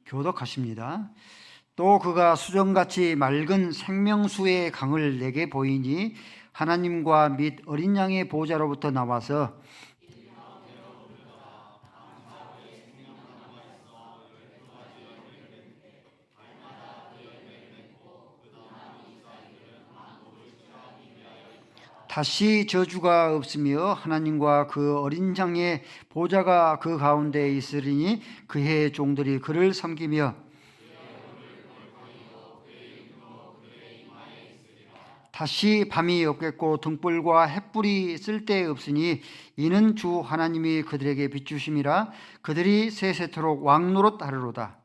교독하십니다. 또 그가 수정같이 맑은 생명수의 강을 내게 보이니 하나님과 및 어린 양의 보좌로부터 나와서 다시 저주가 없으며 하나님과 그 어린 양의 보좌가 그 가운데 있으리니 그의 종들이 그를 섬기며 다시 밤이 없겠고 등불과 햇불이 쓸데없으니 이는 주 하나님이 그들에게 비추심이라. 그들이 세세토록 왕노릇 하리로다.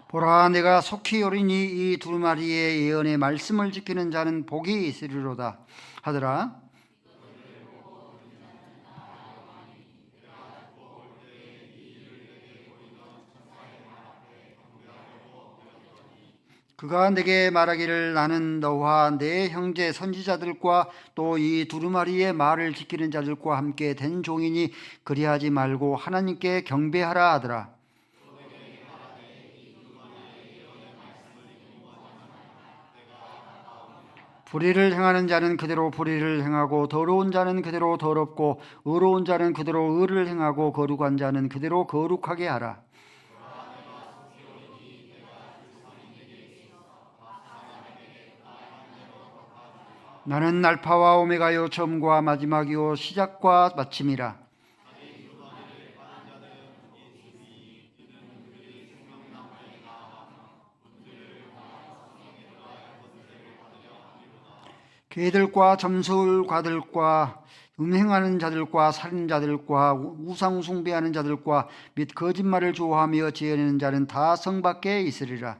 보라, 내가 속히 오리니 이 두루마리의 예언의 말씀을 지키는 자는 복이 있으리로다 하더라. 그가 내게 말하기를 나는 너와 내 형제 선지자들과 또 이 두루마리의 말을 지키는 자들과 함께 된 종이니 그리하지 말고 하나님께 경배하라 하더라. 불의를 행하는 자는 그대로 불의를 행하고 더러운 자는 그대로 더럽고 의로운 자는 그대로 의를 행하고 거룩한 자는 그대로 거룩하게 하라. 나는 알파와 오메가요 처음과 마지막이요 시작과 마침이라. 개들과 점술가들과 음행하는 자들과 살인자들과 우상 숭배하는 자들과 및 거짓말을 좋아하며 지어내는 자는 다 성 밖에 있으리라.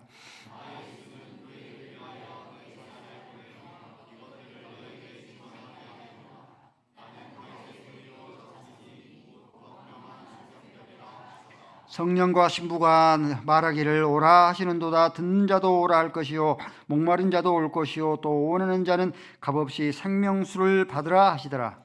성령과 신부가 말하기를 오라 하시는도다. 듣는 자도 오라 할 것이요 목마른 자도 올 것이요 또 원하는 자는 값없이 생명수를 받으라 하시더라.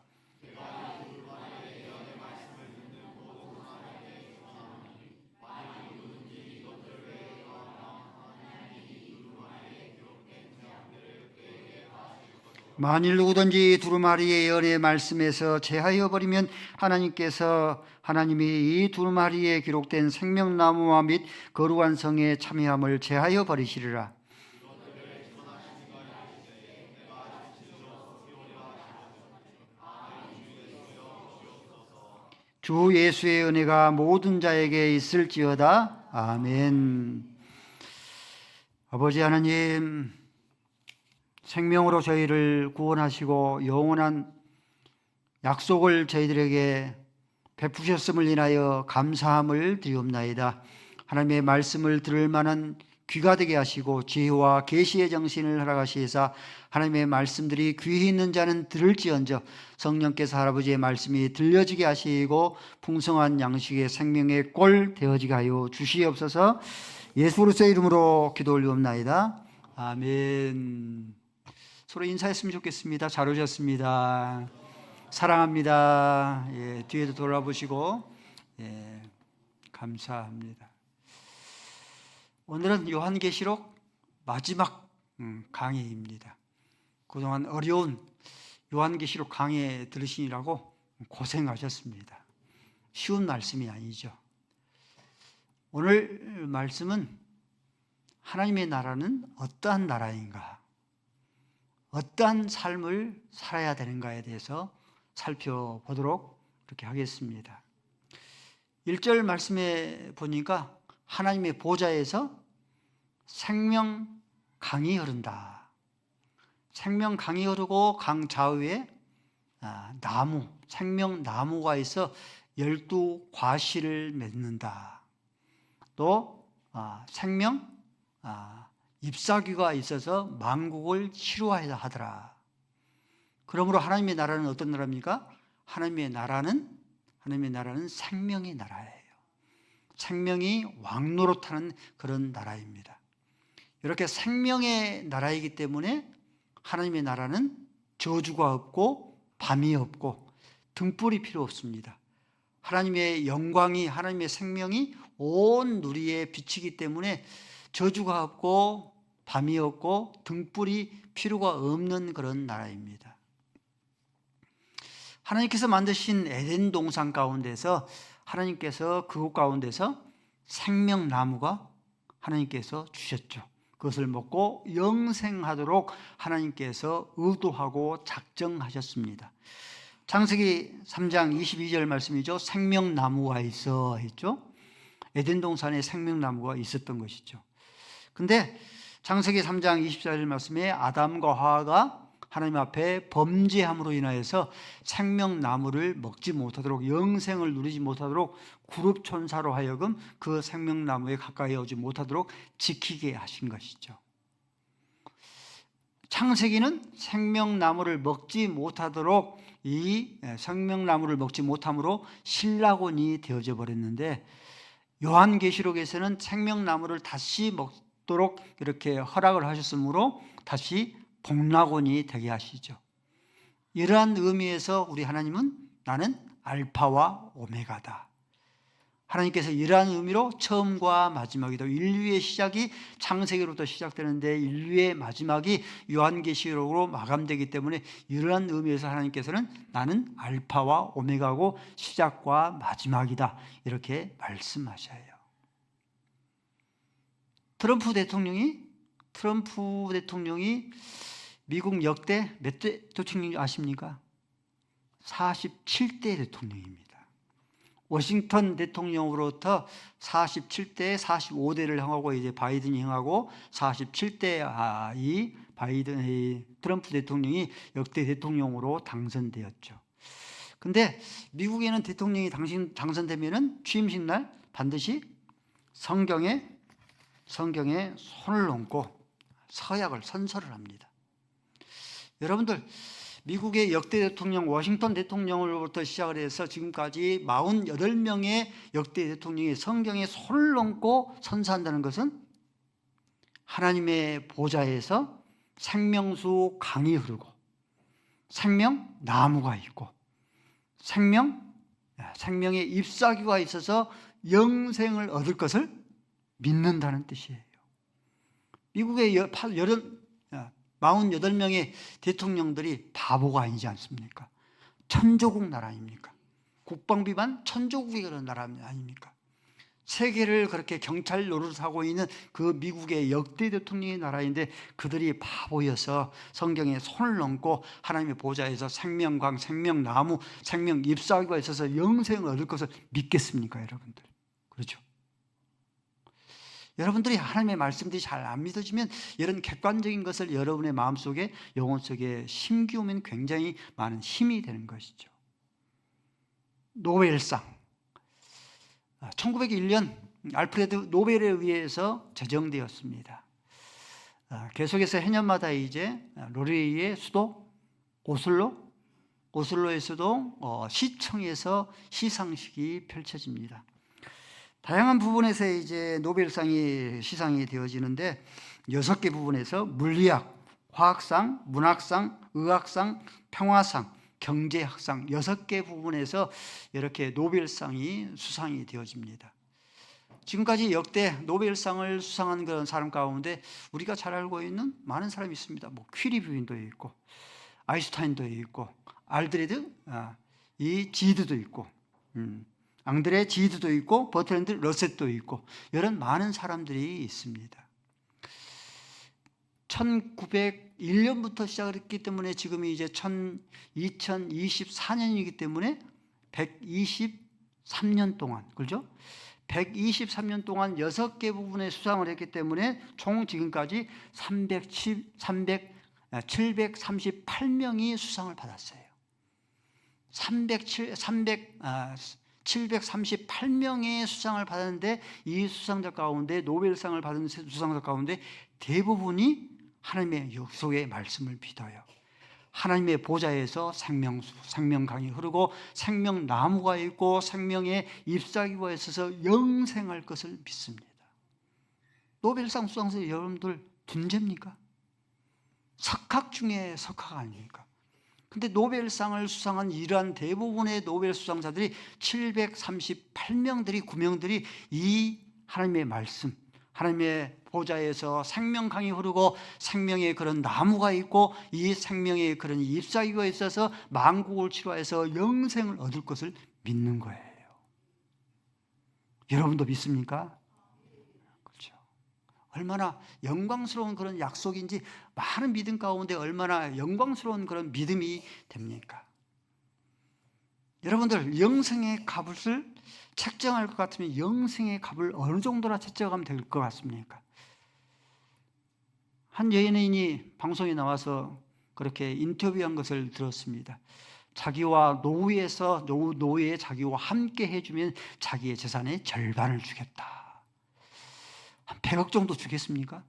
만일 누구든지 두루마리의 예언의 말씀에서 제하여 버리면 하나님이 이 두루마리에 기록된 생명나무와 및 거룩한 성에 참여함을 제하여 버리시리라. 주 예수의 은혜가 모든 자에게 있을지어다. 아멘. 아버지 하나님, 생명으로 저희를 구원하시고 영원한 약속을 저희들에게 베푸셨음을 인하여 감사함을 드리옵나이다. 하나님의 말씀을 들을 만한 귀가 되게 하시고 지혜와 계시의 정신을 허락하시사 하나님의 말씀들이 귀히 있는 자는 들을지언정 성령께서 할아버지의 말씀이 들려지게 하시고 풍성한 양식의 생명의 꼴 되어지게 하여 주시옵소서. 예수 그리스도의 이름으로 기도 올리옵나이다. 아멘. 서로 인사했으면 좋겠습니다. 잘 오셨습니다. 사랑합니다. 예, 뒤에도 돌아보시고 예, 감사합니다. 오늘은 요한계시록 마지막 강의입니다. 그동안 어려운 요한계시록 강의 들으시느라고 고생하셨습니다. 쉬운 말씀이 아니죠. 오늘 말씀은 하나님의 나라는 어떠한 나라인가, 어떠한 삶을 살아야 되는가에 대해서 살펴보도록 그렇게 하겠습니다. 1절 말씀에 보니까 하나님의 보좌에서 생명강이 흐른다. 생명강이 흐르고 강 좌우에 생명나무가 있어 12과실을 맺는다. 또 생명 잎사귀가 있어서 만국을 치루하여 하더라. 그러므로 하나님의 나라는 어떤 나라입니까? 하나님의 나라는 생명의 나라예요. 생명이 왕노릇하는 그런 나라입니다. 이렇게 생명의 나라이기 때문에 하나님의 나라는 저주가 없고 밤이 없고 등불이 필요 없습니다. 하나님의 영광이, 하나님의 생명이 온 누리에 비치기 때문에 저주가 없고 밤이 없고 등불이 필요가 없는 그런 나라입니다. 하나님께서 만드신 에덴 동산 가운데서 하나님께서 그곳 가운데서 생명나무가 하나님께서 주셨죠. 그것을 먹고 영생하도록 하나님께서 의도하고 작정하셨습니다. 창세기 3장 22절 말씀이죠. 생명나무가 있어 했죠. 에덴 동산에 생명나무가 있었던 것이죠. 근데 창세기 3장 24절 말씀에 아담과 하와가 하나님 앞에 범죄함으로 인하여서 생명나무를 먹지 못하도록, 영생을 누리지 못하도록 구릅천사로 하여금 그 생명나무에 가까이 오지 못하도록 지키게 하신 것이죠. 창세기는 생명나무를 먹지 못하도록, 이 생명나무를 먹지 못함으로 신라곤이 되어져 버렸는데, 요한계시록에서는 생명나무를 다시 먹도록 이렇게 허락을 하셨으므로 다시 복락원이 되게 하시죠. 이러한 의미에서 우리 하나님은 나는 알파와 오메가다. 하나님께서 이러한 의미로 처음과 마지막이다. 인류의 시작이 창세기로부터 시작되는데 인류의 마지막이 요한계시록으로 마감되기 때문에 이러한 의미에서 하나님께서는 나는 알파와 오메가고 시작과 마지막이다, 이렇게 말씀하셔요. 트럼프 대통령이 미국 역대 몇 대 대통령 아십니까? 47대 대통령입니다. 워싱턴 대통령으로부터 47대 45대를 향하고 이제 바이든이 향하고 47대 이 트럼프 대통령이 역대 대통령으로 당선되었죠. 근데 미국에는 대통령이 당선되면은 취임식 날 반드시 성경에 손을 얹고 서약을 선서를 합니다. 여러분들, 미국의 역대 대통령 워싱턴 대통령으로부터 시작을 해서 지금까지 48명의 역대 대통령이 성경에 손을 얹고 선서한다는 것은 하나님의 보좌에서 생명수 강이 흐르고 생명나무가 있고 생명의 잎사귀가 있어서 영생을 얻을 것을 믿는다는 뜻이에요. 미국의 48명의 대통령들이 바보가 아니지 않습니까? 천조국 나라 아닙니까? 국방비만 천조국이 그런 나라 아닙니까? 세계를 그렇게 경찰 노릇하고 있는 그 미국의 역대 대통령의 나라인데 그들이 바보여서 성경에 손을 얹고 하나님의 보좌에서 생명광, 생명나무, 생명 잎사귀가 있어서 영생을 얻을 것을 믿겠습니까, 여러분들? 그렇죠? 여러분들이 하나님의 말씀들이 잘 안 믿어지면 이런 객관적인 것을 여러분의 마음속에, 영혼 속에 심기우면 굉장히 많은 힘이 되는 것이죠. 노벨상 1901년 알프레드 노벨에 의해서 제정되었습니다. 계속해서 해년마다 이제 노르웨이의 수도 오슬로에서도 시청에서 시상식이 펼쳐집니다. 다양한 부분에서 이제 노벨상이 시상이 되어지는데 6개 부분에서 물리학, 화학상, 문학상, 의학상, 평화상, 경제학상 6개 부분에서 이렇게 노벨상이 수상이 되어집니다. 지금까지 역대 노벨상을 수상한 그런 사람 가운데 우리가 잘 알고 있는 많은 사람이 있습니다. 뭐 퀴리 부인도 있고, 아인슈타인도 있고, 알드레드 이 지드도 있고, 앙드레 지드도 있고, 버트랜드 러셋도 있고, 이런 많은 사람들이 있습니다. 1901년부터 시작했기 때문에 지금이 이제 2024년이기 때문에 123년 동안, 그렇죠? 123년 동안 6개 부분에 수상을 했기 때문에 총 지금까지 738명이 수상을 받았어요. 738명의 수상을 받았는데 이 수상자 가운데, 노벨상을 받은 수상자 가운데 대부분이 하나님의 약속의 말씀을 믿어요. 하나님의 보좌에서 생명강이 흐르고 생명나무가 있고 생명의 잎사귀가 있어서 영생할 것을 믿습니다. 노벨상 수상자 여러분들 존재입니까? 석학 중에 석학 아닙니까? 근데 노벨상을 수상한 이러한 대부분의 노벨 수상자들이 738명들이 9명들이 이 하나님의 말씀, 하나님의 보좌에서 생명 강이 흐르고 생명의 그런 나무가 있고 이 생명의 그런 잎사귀가 있어서 만국을 치료해서 영생을 얻을 것을 믿는 거예요. 여러분도 믿습니까? 그렇죠. 얼마나 영광스러운 그런 약속인지, 많은 믿음 가운데 얼마나 영광스러운 그런 믿음이 됩니까? 여러분들 영생의 값을 책정할 것 같으면 영생의 값을 어느 정도나 책정하면 될 것 같습니까? 한 연예인이 방송에 나와서 그렇게 인터뷰한 것을 들었습니다. 자기와 노후에 자기와 함께 해주면 자기의 재산의 절반을 주겠다. 한 100억 정도 주겠습니까?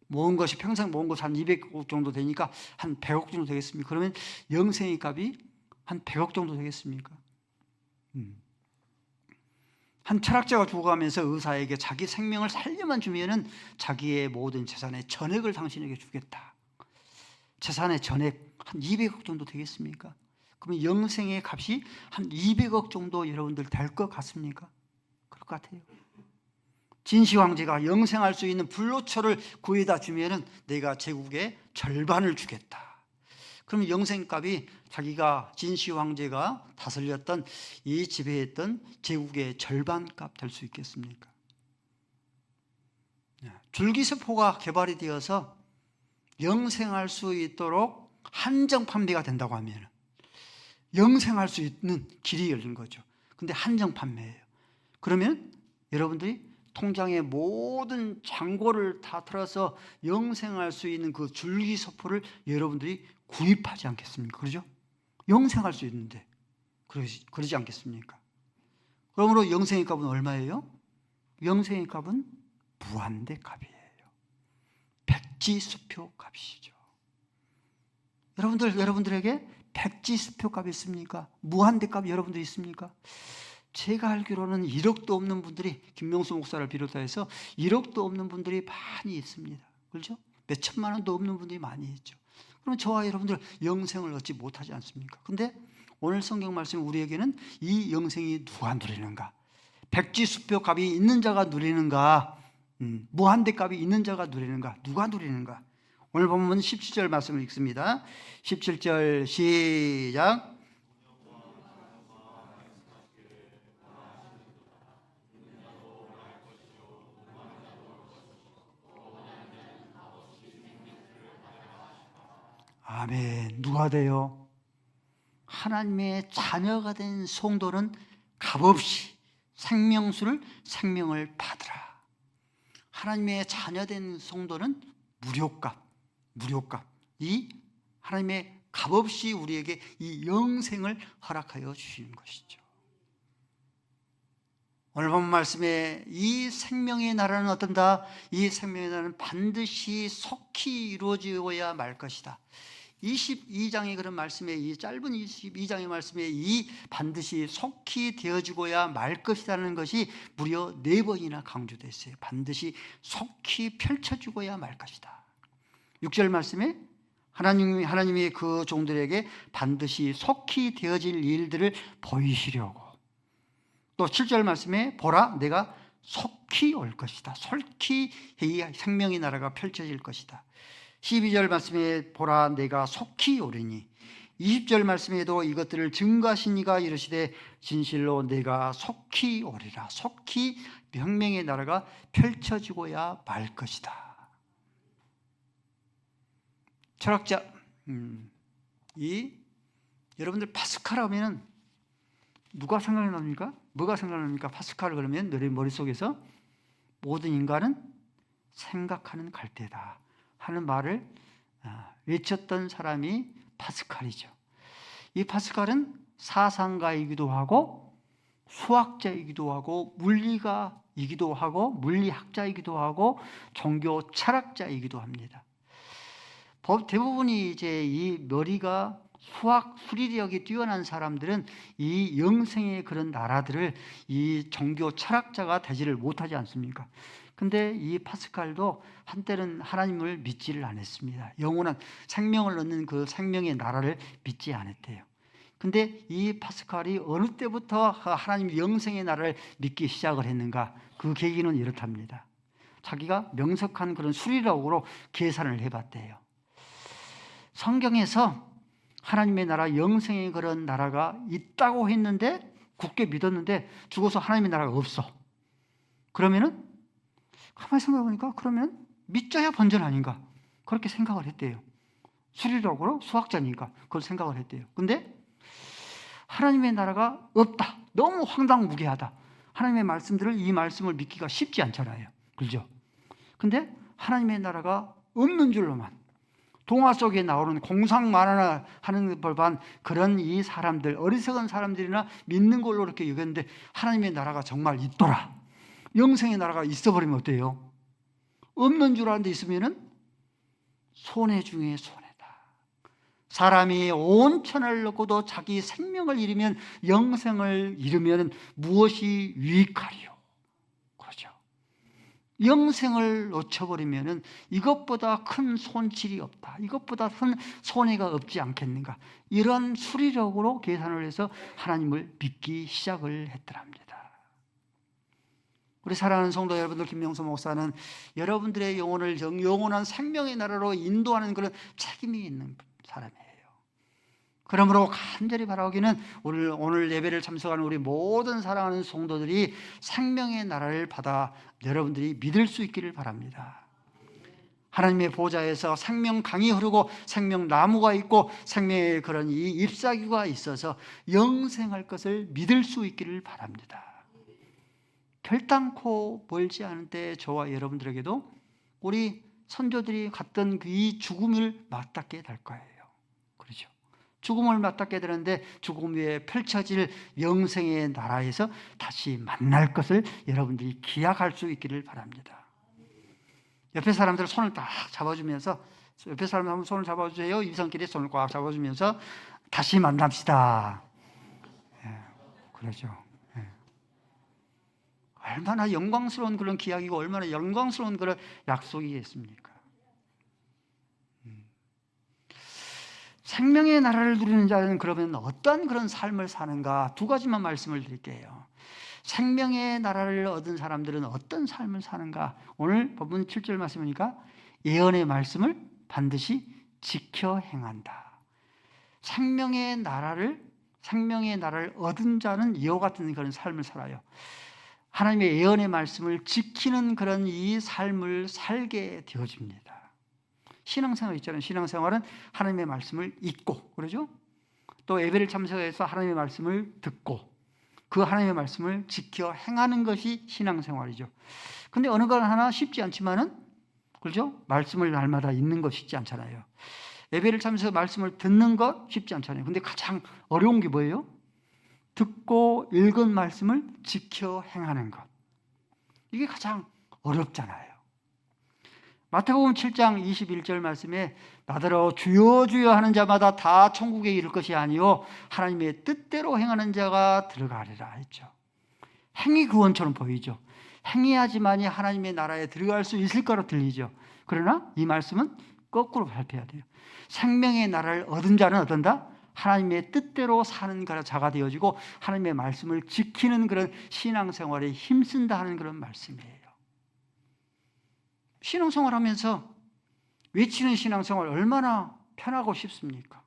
모은 것이 평생 모은 것이 한 200억 정도 되니까 한 100억 정도 되겠습니까? 그러면 영생의 값이 한 100억 정도 되겠습니까? 한 철학자가 죽어가면서 의사에게 자기 생명을 살려만 주면은 자기의 모든 재산의 전액을 당신에게 주겠다. 재산의 전액 한 200억 정도 되겠습니까? 그러면 영생의 값이 한 200억 정도 여러분들 될 것 같습니까? 그럴 것 같아요. 진시 황제가 영생할 수 있는 불로초를 구해다 주면은 내가 제국의 절반을 주겠다. 그러면 영생값이 자기가 진시 황제가 다스렸던 이 지배했던 제국의 절반값 될 수 있겠습니까? 줄기세포가 개발이 되어서 영생할 수 있도록 한정 판매가 된다고 하면 영생할 수 있는 길이 열린 거죠. 근데 한정 판매예요. 그러면 여러분들이 통장의 모든 잔고를 다 털어서 영생할 수 있는 그 줄기세포를 여러분들이 구입하지 않겠습니까? 그러죠? 영생할 수 있는데 그러지 않겠습니까? 그러므로 영생의 값은 얼마예요? 영생의 값은 무한대 값이에요. 백지수표 값이죠. 여러분들에게 백지수표 값이 있습니까? 무한대 값이 여러분들 있습니까? 제가 알기로는 1억도 없는 분들이, 김명수 목사를 비롯해서 1억도 없는 분들이 많이 있습니다. 그렇죠? 몇 천만 원도 없는 분들이 많이 있죠. 그럼 저와 여러분들 영생을 얻지 못하지 않습니까? 근데 오늘 성경 말씀 우리에게는 이 영생이 누가 누리는가? 백지수표 값이 있는 자가 누리는가? 무한대 값이 있는 자가 누리는가? 누가 누리는가? 오늘 본문 17절 말씀을 읽습니다. 17절 시작. 아멘. 누가 돼요? 하나님의 자녀가 된 성도는 값없이 생명을 받으라. 하나님의 자녀된 성도는 무료값. 이 하나님의 값없이 우리에게 이 영생을 허락하여 주시는 것이죠. 오늘 본 말씀에 이 생명의 나라는 어떤다? 이 생명의 나라는 반드시 속히 이루어져야 말 것이다. 22장의 그런 말씀에, 이 짧은 22장의 말씀에 이 반드시 속히 되어지고야 말 것이라는 것이 무려 4번이나 강조됐어요. 반드시 속히 펼쳐지고야 말 것이다. 6절 말씀에 하나님이 그 종들에게 반드시 속히 되어질 일들을 보이시려고, 또 7절 말씀에 보라 내가 속히 올 것이다. 속히 이 생명의 나라가 펼쳐질 것이다. 12절 말씀에 보라 내가 속히 오리니, 20절 말씀에도 이것들을 증거하신 이가 이르시되 진실로 내가 속히 오리라. 속히 생명의 나라가 펼쳐지고야 말 것이다. 철학자, 여러분들 파스칼 하면은 누가 생각납니까? 뭐가 생각납니까? 파스칼을 그러면 너희 머릿속에서 모든 인간은 생각하는 갈대다 하는 말을 외쳤던 사람이 파스칼이죠. 이 파스칼은 사상가이기도 하고 수학자이기도 하고 물리가이기도 하고 물리학자이기도 하고 종교 철학자이기도 합니다. 대부분이 이제 이 머리가 수리력이 뛰어난 사람들은 이 영생의 그런 나라들을 이 종교 철학자가 되지를 못하지 않습니까? 근데 이 파스칼도 한때는 하나님을 믿지를 않았습니다. 영원한 생명을 얻는 그 생명의 나라를 믿지 않았대요. 근데 이 파스칼이 어느 때부터 하나님 영생의 나라를 믿기 시작을 했는가? 그 계기는 이렇답니다. 자기가 명석한 그런 수리력으로 계산을 해봤대요. 성경에서 하나님의 나라, 영생의 그런 나라가 있다고 했는데, 굳게 믿었는데 죽어서 하나님의 나라가 없어. 그러면은 가만히 생각해보니까 그러면 믿자야 번전 아닌가? 그렇게 생각을 했대요. 수리력으로 수학자니까 그걸 생각을 했대요. 근데 하나님의 나라가 없다. 너무 황당무계하다. 하나님의 말씀들을, 이 말씀을 믿기가 쉽지 않잖아요. 그렇죠? 근데 하나님의 나라가 없는 줄로만, 동화 속에 나오는 공상만화하는 법한 그런 이 사람들, 어리석은 사람들이나 믿는 걸로 이렇게 여겼는데 하나님의 나라가 정말 있더라. 영생의 나라가 있어버리면 어때요? 없는 줄 아는데 있으면은 손해 중에 손해다. 사람이 온 천을 얻고도 자기 생명을 잃으면, 영생을 잃으면 무엇이 유익하리요? 그렇죠. 영생을 놓쳐버리면은 이것보다 큰 손실이 없다. 이것보다 큰 손해가 없지 않겠는가? 이런 수리력으로 계산을 해서 하나님을 믿기 시작을 했더랍니다. 우리 사랑하는 성도 여러분들, 김명수 목사는 여러분들의 영혼을 영원한 생명의 나라로 인도하는 그런 책임이 있는 사람이에요. 그러므로 간절히 바라기는 오늘 예배를 참석하는 우리 모든 사랑하는 성도들이 생명의 나라를 받아 여러분들이 믿을 수 있기를 바랍니다. 하나님의 보좌에서 생명 강이 흐르고 생명 나무가 있고 생명의 그런 이 잎사귀가 있어서 영생할 것을 믿을 수 있기를 바랍니다. 결단코 멀지 않은 때 저와 여러분들에게도 우리 선조들이 갔던 이 죽음을 맞닿게 될 거예요. 그렇죠? 죽음을 맞닿게 되는데 죽음 위에 펼쳐질 영생의 나라에서 다시 만날 것을 여러분들이 기약할 수 있기를 바랍니다. 옆에 사람들 손을 딱 잡아주면서, 옆에 사람들 한번 손을 잡아주세요. 이성끼리 손을 꽉 잡아주면서 다시 만납시다. 그렇죠. 얼마나 영광스러운 그런 기약이고 얼마나 영광스러운 그런 약속이겠습니까? 생명의 나라를 누리는 자는 그러면 어떤 그런 삶을 사는가? 두 가지만 말씀을 드릴게요. 생명의 나라를 얻은 사람들은 어떤 삶을 사는가? 오늘 본문 7절 말씀이니까 예언의 말씀을 반드시 지켜 행한다. 생명의 나라를 얻은 자는 이와 같은 그런 삶을 살아요. 하나님의 예언의 말씀을 지키는 그런 이 삶을 살게 되어집니다. 신앙생활 있잖아요. 신앙생활은 하나님의 말씀을 읽고, 그러죠? 또 예배를 참석해서 하나님의 말씀을 듣고 그 하나님의 말씀을 지켜 행하는 것이 신앙생활이죠. 근데 어느 것 하나 쉽지 않지만은, 그렇죠? 말씀을 날마다 읽는 것 쉽지 않잖아요. 예배를 참석해서 말씀을 듣는 것 쉽지 않잖아요. 근데 가장 어려운 게 뭐예요? 듣고 읽은 말씀을 지켜 행하는 것. 이게 가장 어렵잖아요. 마태복음 7장 21절 말씀에 나더러 주여 주여 하는 자마다 다 천국에 이를 것이 아니요 하나님의 뜻대로 행하는 자가 들어가리라 했죠. 행위 구원처럼 보이죠. 행해야지만이 하나님의 나라에 들어갈 수 있을 거로 들리죠. 그러나 이 말씀은 거꾸로 발표해야 돼요. 생명의 나라를 얻은 자는 어떤다? 하나님의 뜻대로 사는 자가 되어지고 하나님의 말씀을 지키는 그런 신앙생활에 힘쓴다 하는 그런 말씀이에요. 신앙생활 하면서 외치는 신앙생활 얼마나 편하고 쉽습니까?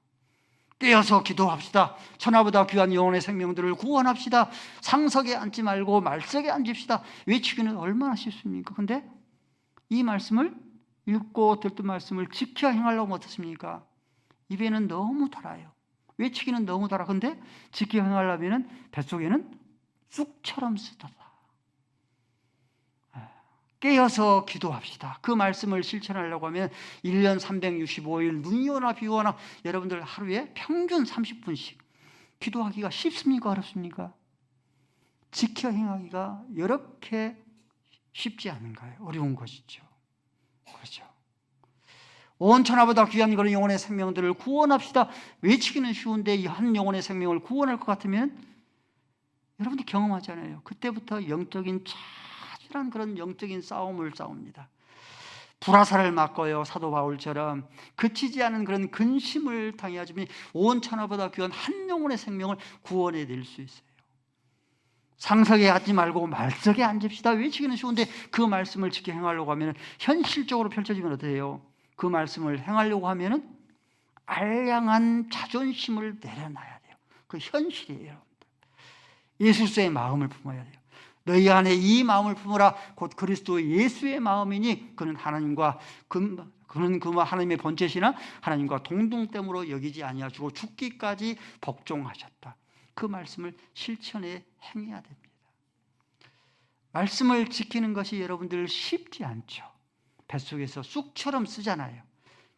깨어서 기도합시다. 천하보다 귀한 영혼의 생명들을 구원합시다. 상석에 앉지 말고 말석에 앉읍시다. 외치기는 얼마나 쉽습니까? 근데 이 말씀을 읽고 듣던 말씀을 지켜 행하려면 어떻습니까? 입에는 너무 달아요. 외치기는 너무 달아. 근데 지켜 행하려면 뱃속에는 쑥처럼 쓰다다. 깨어서 기도합시다. 그 말씀을 실천하려고 하면 1년 365일 눈이 오나 비 오나 여러분들 하루에 평균 30분씩 기도하기가 쉽습니까? 어렵습니까? 지켜 행하기가 이렇게 쉽지 않은가요? 어려운 것이죠. 그렇죠. 온 천하보다 귀한 그런 영혼의 생명들을 구원합시다. 외치기는 쉬운데 이 한 영혼의 생명을 구원할 것 같으면 여러분들 경험하잖아요. 그때부터 영적인 치열한 그런 영적인 싸움을 싸웁니다. 불화살을 맞고요, 사도 바울처럼 그치지 않은 그런 근심을 당해야지만 온 천하보다 귀한 한 영혼의 생명을 구원해 낼 수 있어요. 상석에 앉지 말고 말석에 앉읍시다. 외치기는 쉬운데 그 말씀을 지켜 행하려고 하면 현실적으로 펼쳐지면 어때요? 그 말씀을 행하려고 하면 알량한 자존심을 내려놔야 돼요. 그 현실이에요, 여러분들. 예수의 마음을 품어야 돼요. 너희 안에 이 마음을 품으라. 곧 그리스도 예수의 마음이니 그는 하나님과 그는 하나님의 본체시나 하나님과 동등됨으로 여기지 아니하시고 죽기까지 복종하셨다. 그 말씀을 실천에 행해야 됩니다. 말씀을 지키는 것이 여러분들 쉽지 않죠. 뱃속에서 쑥처럼 쓰잖아요.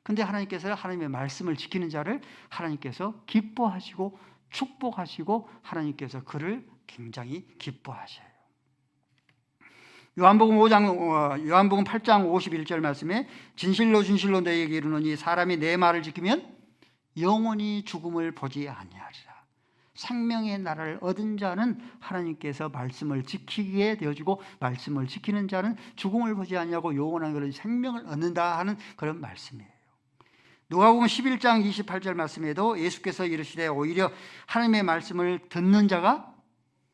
근데 하나님께서 하나님의 말씀을 지키는 자를 하나님께서 기뻐하시고 축복하시고 하나님께서 그를 굉장히 기뻐하셔요. 요한복음 8장 51절 말씀에 진실로 진실로 너희에게 이르노니 사람이 내 말을 지키면 영원히 죽음을 보지 아니하리라. 생명의 나라를 얻은 자는 하나님께서 말씀을 지키게 되어주고 말씀을 지키는 자는 죽음을 보지 아니하고 영원한 그런 생명을 얻는다 하는 그런 말씀이에요. 누가복음 11장 28절 말씀에도 예수께서 이르시되 오히려 하나님의 말씀을 듣는 자가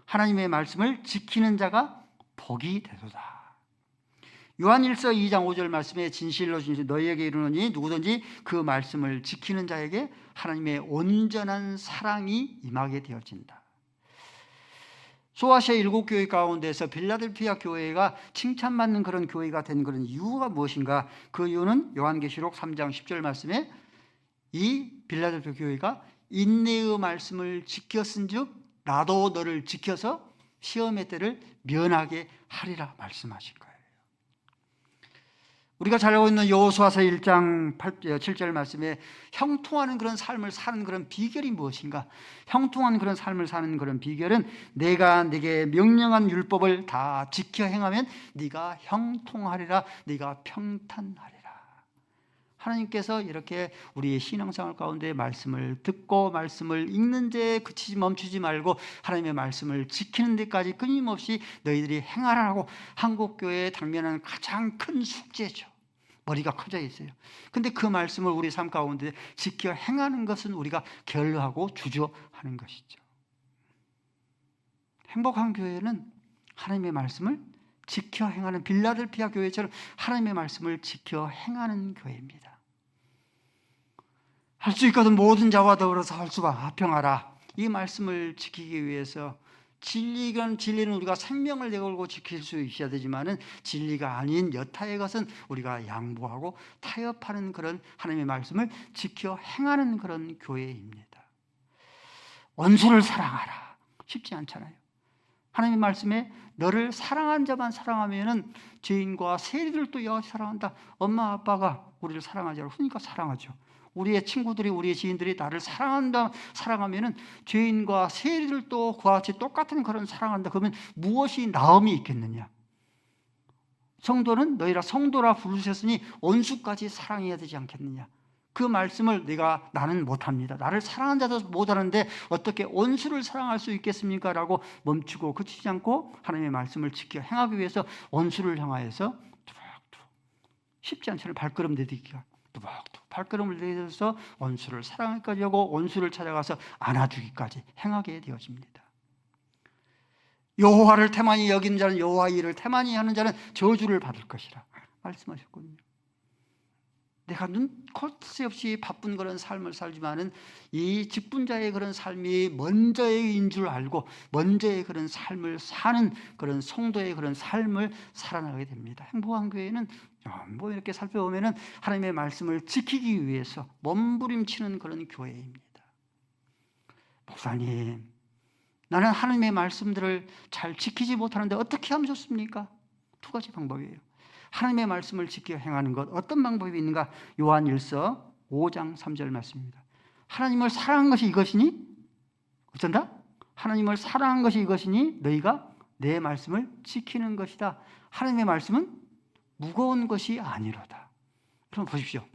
하나님의 말씀을 지키는 자가 복이 되도다. 요한일서 2장 5절 말씀에 진실로 진실 너희에게 이르노니 누구든지 그 말씀을 지키는 자에게 하나님의 온전한 사랑이 임하게 되어진다. 소아시아 7교회 가운데서 빌라델피아 교회가 칭찬받는 그런 교회가 된 그런 이유가 무엇인가? 그 이유는 요한계시록 3장 10절 말씀에 이 빌라델피아 교회가 인내의 말씀을 지켰은즉 나도 너를 지켜서 시험의 때를 면하게 하리라 말씀하신 거예요. 우리가 잘 알고 있는 여호수아서 1장 7절 말씀에 형통하는 그런 삶을 사는 그런 비결이 무엇인가? 형통한 그런 삶을 사는 그런 비결은 내가 네게 명령한 율법을 다 지켜 행하면 네가 형통하리라, 네가 평탄하리라. 하나님께서 이렇게 우리의 신앙생활 가운데 말씀을 듣고 말씀을 읽는 데 그치지 멈추지 말고 하나님의 말씀을 지키는 데까지 끊임없이 너희들이 행하라고 한국교회에 당면한 가장 큰 숙제죠. 머리가 커져 있어요. 근데 그 말씀을 우리 삶 가운데 지켜 행하는 것은 우리가 결하고 주저하는 것이죠. 행복한 교회는 하나님의 말씀을 지켜 행하는 빌라델피아 교회처럼 하나님의 말씀을 지켜 행하는 교회입니다. 할 수 있거든 모든 자와 더불어서 할 수가 화평하라. 이 말씀을 지키기 위해서 진리는 우리가 생명을 내걸고 지킬 수 있어야 되지만은 진리가 아닌 여타의 것은 우리가 양보하고 타협하는 그런 하나님의 말씀을 지켜 행하는 그런 교회입니다. 원수를 사랑하라. 쉽지 않잖아요. 하나님의 말씀에 너를 사랑한 자만 사랑하면은 죄인과 세리를 또 여호와 사랑한다. 엄마 아빠가 우리를 사랑하지 않고 그러니까 사랑하죠. 우리의 친구들이 우리의 지인들이 나를 사랑하면은 죄인과 세리를 또 그와 같이 똑같은 그런 사랑한다. 그러면 무엇이 나음이 있겠느냐? 성도는 너희라 성도라 부르셨으니 원수까지 사랑해야 되지 않겠느냐? 그 말씀을 나는 못합니다. 나를 사랑한 자도 못하는데 어떻게 원수를 사랑할 수 있겠습니까? 라고 멈추고 그치지 않고 하나님의 말씀을 지켜 행하기 위해서 원수를 향하여서 뚜벅뚜벅 쉽지 않잖아요. 발걸음 내딛기가 뚜벅뚜벅 발걸음을 내딛어서 원수를 사랑하기까지 하고 원수를 찾아가서 안아주기까지 행하게 되어집니다. 여호와를 태만히 여긴 자는 여호와의 일을 태만히 하는 자는 저주를 받을 것이라 말씀하셨거든요. 내가 눈코 새 없이 바쁜 그런 삶을 살지만은 이 직분자의 그런 삶이 먼저인 줄 알고 먼저의 그런 삶을 사는 그런 성도의 그런 삶을 살아나게 됩니다. 행복한 교회는 뭐 이렇게 살펴보면은 하나님의 말씀을 지키기 위해서 몸부림치는 그런 교회입니다. 목사님, 나는 하나님의 말씀들을 잘 지키지 못하는데 어떻게 하면 좋습니까? 두 가지 방법이에요. 하나님의 말씀을 지켜 행하는 것 어떤 방법이 있는가? 요한일서 5장 3절 말씀입니다. 하나님을 사랑한 것이 이것이니 어쩐다? 하나님을 사랑한 것이 이것이니 너희가 내 말씀을 지키는 것이다. 하나님의 말씀은 무거운 것이 아니로다. 그럼 보십시오.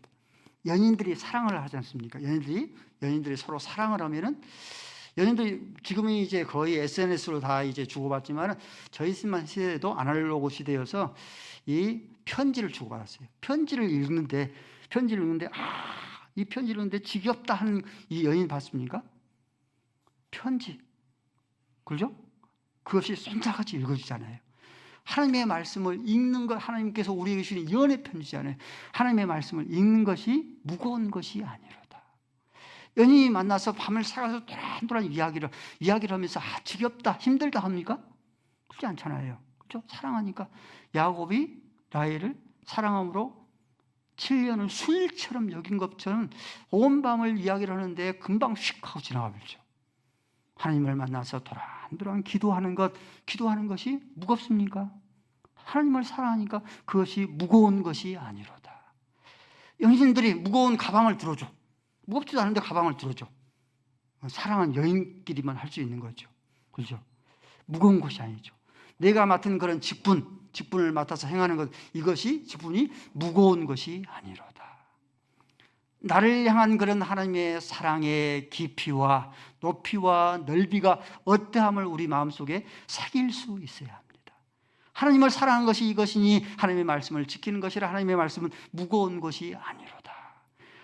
연인들이 사랑을 하지 않습니까? 연인들이 서로 사랑을 하면은 연인들 지금이 이제 거의 SNS로 다 이제 주고받지만 저희 세대도 아날로그 시대여서 이 편지를 주고받았어요. 편지를 읽는데 이 편지를 읽는데 지겹다 하는 이 연인 봤습니까? 편지. 그죠? 그것이 쏜살같이 읽어지잖아요. 하나님의 말씀을 읽는 것, 하나님께서 우리에게 주신 연의 편지잖아요. 하나님의 말씀을 읽는 것이 무거운 것이 아니로다. 연인이 만나서 밤을 새가서 또란또란 이야기를 하면서 지겹다, 힘들다 합니까? 그렇지 않잖아요. 그렇죠? 사랑하니까. 야곱이 라헬을 사랑함으로 7년을 수일처럼 여긴 것처럼 온 밤을 이야기를 하는데 금방 휙 하고 지나가 버리죠. 하나님을 만나서 도란도란 기도하는 것이 무겁습니까? 하나님을 사랑하니까 그것이 무거운 것이 아니로다. 영신들이 무거운 가방을 들어줘. 무겁지도 않은데 가방을 들어줘. 사랑은 여인끼리만 할 수 있는 거죠. 그렇죠? 무거운 것이 아니죠. 내가 맡은 그런 직분을 맡아서 행하는 것, 이것이 직분이 무거운 것이 아니로다. 나를 향한 그런 하나님의 사랑의 깊이와 높이와 넓이가 어떠함을 우리 마음속에 새길 수 있어야 합니다. 하나님을 사랑하는 것이 이것이니 하나님의 말씀을 지키는 것이라. 하나님의 말씀은 무거운 것이 아니로다.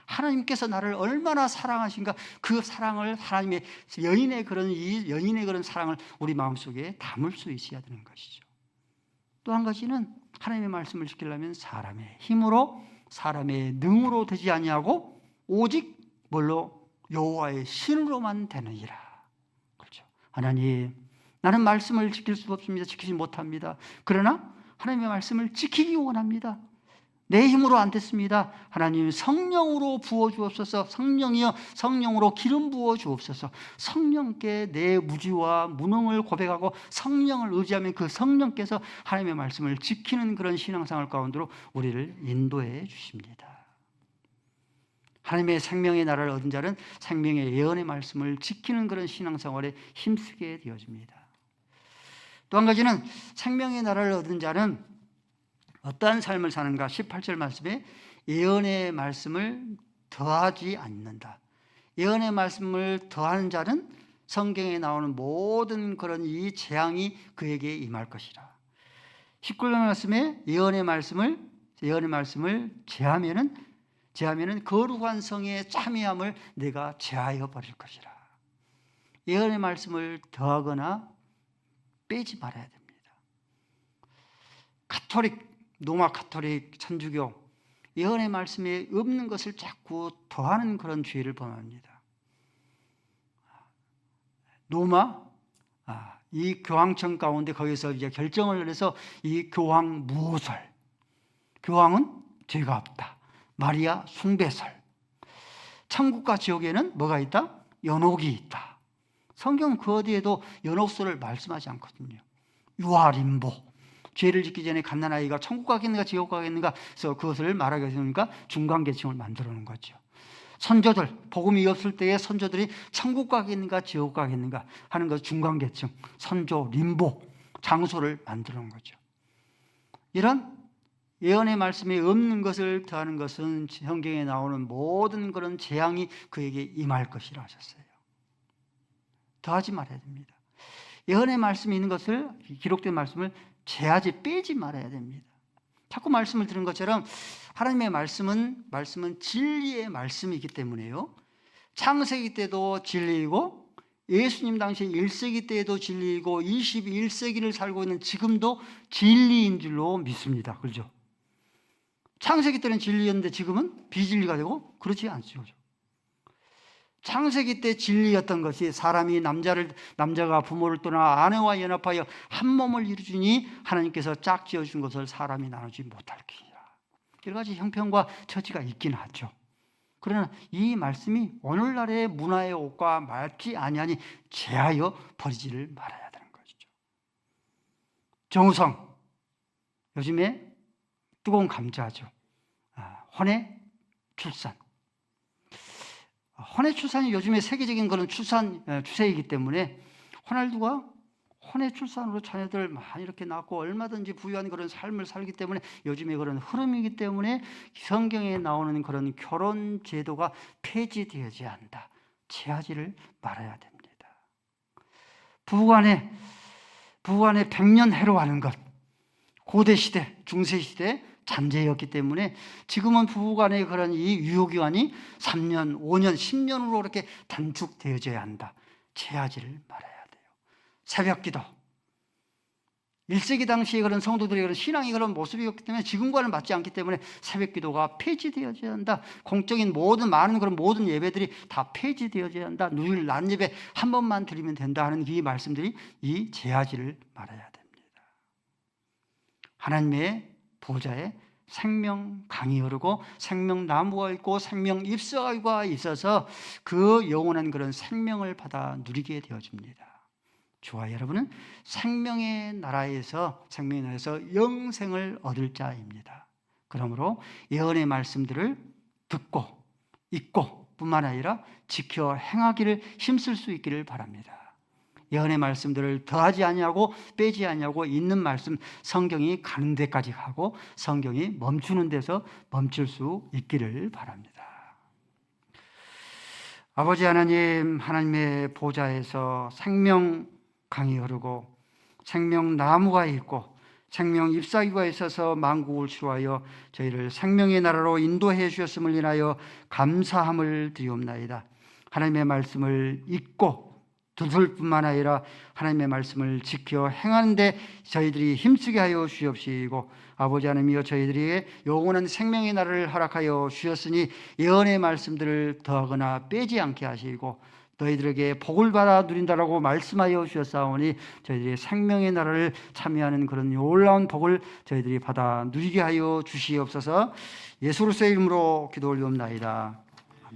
하나님께서 나를 얼마나 사랑하신가, 그 사랑을 하나님의 연인의 그런 사랑을 우리 마음속에 담을 수 있어야 되는 것이죠. 또 한 가지는 하나님의 말씀을 지키려면 사람의 힘으로, 사람의 능으로 되지 아니하고 오직 뭘로? 여호와의 신으로만 되느니라. 그렇죠. 하나님, 나는 말씀을 지킬 수 없습니다. 지키지 못합니다. 그러나 하나님의 말씀을 지키기 원합니다. 내 힘으로 안 됐습니다. 하나님 성령으로 부어주옵소서. 성령이여 성령으로 기름 부어주옵소서. 성령께 내 무지와 무능을 고백하고 성령을 의지하면 그 성령께서 하나님의 말씀을 지키는 그런 신앙생활 가운데로 우리를 인도해 주십니다. 하나님의 생명의 나라를 얻은 자는 생명의 예언의 말씀을 지키는 그런 신앙생활에 힘쓰게 되어집니다. 또 한 가지는 생명의 나라를 얻은 자는 어떠한 삶을 사는가? 18절 말씀에 예언의 말씀을 더하지 않는다. 예언의 말씀을 더하는 자는 성경에 나오는 모든 그런 이 재앙이 그에게 임할 것이라. 19절 말씀에 예언의 말씀을 제하면은 거룩한 성의 참여함을 내가 제하여 버릴 것이라. 예언의 말씀을 더하거나 빼지 말아야 됩니다. 로마 카톨릭, 천주교, 예언의 말씀에 없는 것을 자꾸 더하는 그런 죄를 범합니다. 로마, 이 교황청 가운데 거기서 이제 결정을 내려서 이 교황 무호설, 교황은 죄가 없다. 마리아 숭배설. 천국과 지옥에는 뭐가 있다? 연옥이 있다. 성경은 그 어디에도 연옥설을 말씀하지 않거든요. 유아림보. 죄를 짓기 전에 갓난아이가 천국 가겠는가 지옥 가겠는가 그래서 그것을 말하게 되니까 중간계층을 만들어 놓은 거죠. 선조들, 복음이 없을 때의 선조들이 천국 가겠는가 지옥 가겠는가 하는 것, 중간계층, 선조, 림보, 장소를 만들어 놓은 거죠. 이런 예언의 말씀에 없는 것을 더하는 것은 성경에 나오는 모든 그런 재앙이 그에게 임할 것이라 하셨어요. 더하지 말아야 됩니다. 예언의 말씀이 있는 것을, 기록된 말씀을 제하지 빼지 말아야 됩니다. 자꾸 말씀을 들은 것처럼 하나님의 말씀은 진리의 말씀이기 때문에요. 창세기 때도 진리이고 예수님 당시 1세기 때에도 진리이고 21세기를 살고 있는 지금도 진리인 줄로 믿습니다. 그렇죠? 창세기 때는 진리였는데 지금은 비진리가 되고 그렇지 않죠. 창세기 때 진리였던 것이 사람이 남자가 부모를 떠나 아내와 연합하여 한 몸을 이루주니 하나님께서 짝지어 준 것을 사람이 나누지 못할지니라. 여러 가지 형편과 처지가 있긴 하죠. 그러나 이 말씀이 오늘날의 문화의 옷과 맞지 아니하니 제하여 버리지를 말아야 되는 것이죠. 정우성, 요즘에 뜨거운 감자죠. 혼외 출산. 혼외 출산이 요즘에 세계적인 그런 출산 추세이기 때문에 호날두가 혼외 출산으로 자녀들 많이 이렇게 낳고 얼마든지 부유한 그런 삶을 살기 때문에 요즘에 그런 흐름이기 때문에 성경에 나오는 그런 결혼 제도가 폐지되어야 한다. 제하지를 말아야 됩니다. 부부간에 100년 해로하는 것, 고대 시대, 중세 시대 잔재였기 때문에 지금은 부부간의 그런 이 유효기간이 3년, 5년, 10년으로 이렇게 단축되어져야 한다. 제하지를 말아야 돼요. 새벽기도. 1세기 당시에 그런 성도들의 그런 신앙이 그런 모습이었기 때문에 지금과는 맞지 않기 때문에 새벽기도가 폐지되어져야 한다. 공적인 많은 그런 모든 예배들이 다 폐지되어져야 한다. 누일 낮 예배 한 번만 드리면 된다 하는 이 말씀들이 이 제하지를 말아야 됩니다. 하나님의 보좌에 생명 강이 흐르고 생명나무가 있고 생명 잎사귀가 있어서 그 영원한 그런 생명을 받아 누리게 되어집니다. 저와 여러분은 생명의 나라에서 영생을 얻을 자입니다. 그러므로 예언의 말씀들을 듣고 읽고 뿐만 아니라 지켜 행하기를 힘쓸 수 있기를 바랍니다. 예언의 말씀들을 더하지 아니하고 빼지 아니하고 있는 말씀, 성경이 가는 데까지 가고 성경이 멈추는 데서 멈출 수 있기를 바랍니다. 아버지 하나님, 하나님의 보좌에서 생명 강이 흐르고 생명나무가 있고 생명 잎사귀가 있어서 만국을 치루하여 저희를 생명의 나라로 인도해 주셨음을 인하여 감사함을 드리옵나이다. 하나님의 말씀을 읽고 들을 뿐만 아니라 하나님의 말씀을 지켜 행하는 데 저희들이 힘쓰게 하여 주옵시고, 아버지 하나님이여, 저희들이 영원한 생명의 나라를 허락하여 주셨으니 예언의 말씀들을 더하거나 빼지 않게 하시고 너희들에게 복을 받아 누린다라고 말씀하여 주셨사오니 저희들이 생명의 나라를 참여하는 그런 놀라운 복을 저희들이 받아 누리게 하여 주시옵소서. 예수 그리스도의 이름으로 기도 올리옵나이다.